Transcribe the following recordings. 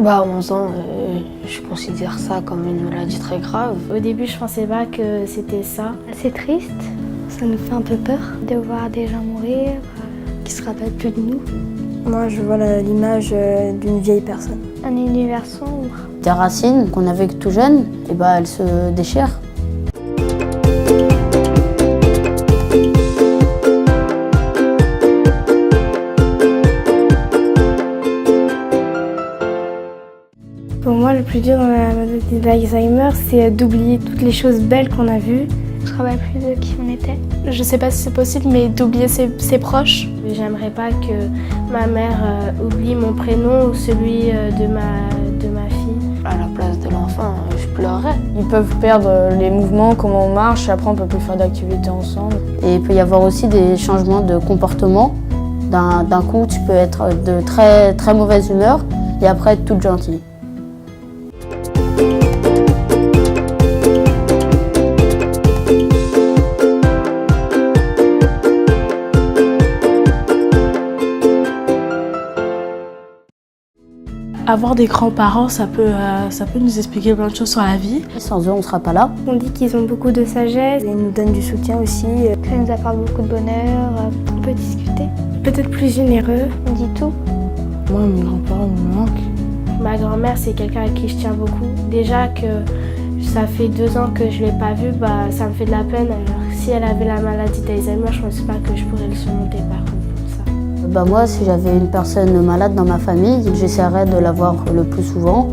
À 11 ans, je considère ça comme une maladie très grave. Au début, je pensais pas que c'était ça. C'est triste, ça nous fait un peu peur de voir des gens mourir qui se rappellent plus de nous. Moi, je vois l'image d'une vieille personne. Un univers sombre. Des racines qu'on avait tout jeune, et elles se déchirent. Pour moi, le plus dur dans la maladie d'Alzheimer, c'est d'oublier toutes les choses belles qu'on a vues. On ne se rappelle plus de qui on était. Je sais pas si c'est possible, mais d'oublier ses proches. J'aimerais pas que ma mère oublie mon prénom ou celui de ma fille. À la place de l'enfant, je pleurais. Ils peuvent perdre les mouvements, comment on marche, après on peut plus faire d'activités ensemble. Et il peut y avoir aussi des changements de comportement. D'un coup, tu peux être de très, très mauvaise humeur et après être toute gentille. Avoir des grands-parents, ça peut nous expliquer plein de choses sur la vie. Sans eux, on ne sera pas là. On dit qu'ils ont beaucoup de sagesse. Ils nous donnent du soutien aussi. Ça nous apporte beaucoup de bonheur, on peut discuter. Peut-être plus généreux. On dit tout. Moi, mes grands-parents me manquent. Ma grand-mère, c'est quelqu'un à qui je tiens beaucoup. Déjà que ça fait 2 ans que je ne l'ai pas vue, ça me fait de la peine. Alors, si elle avait la maladie d'Alzheimer, je ne pense pas que je pourrais le surmonter par contre. Moi, si j'avais une personne malade dans ma famille, j'essaierais de la voir le plus souvent.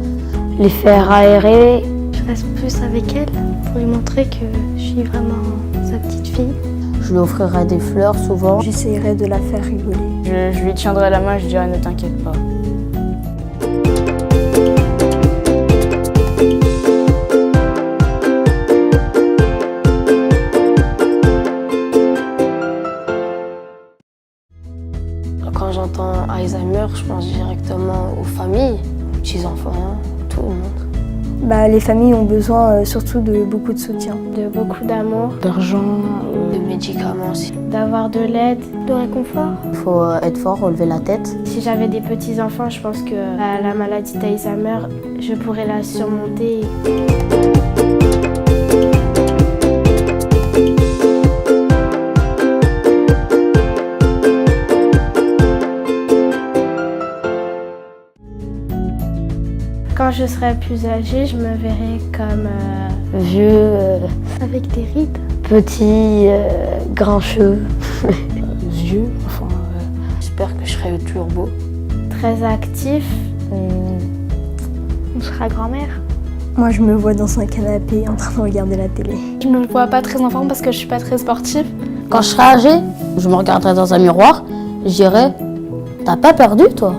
Les faire aérer. Je reste plus avec elle pour lui montrer que je suis vraiment sa petite fille. Je lui offrirais des fleurs souvent. J'essaierais de la faire rigoler. Je lui tiendrais la main et je dirais ne t'inquiète pas. Quand j'entends Alzheimer, je pense directement aux familles, aux petits-enfants, tout le monde. Les familles ont besoin surtout de beaucoup de soutien. De beaucoup d'amour, D'argent, De médicaments aussi. d'avoir de l'aide, De réconfort. Il faut être fort, relever la tête. Si j'avais des petits-enfants, je pense que la maladie d'Alzheimer, je pourrais la surmonter. Quand je serai plus âgée, je me verrai comme Vieux, avec des rides. Petit, grincheux. yeux, J'espère que je serai toujours beau. très actif. On sera grand-mère. Moi, je me vois dans un canapé en train de regarder la télé. Je me vois pas très en forme parce que je suis pas très sportive. Quand je serai âgée, je me regarderai dans un miroir, je dirai « T'as pas perdu, toi ?»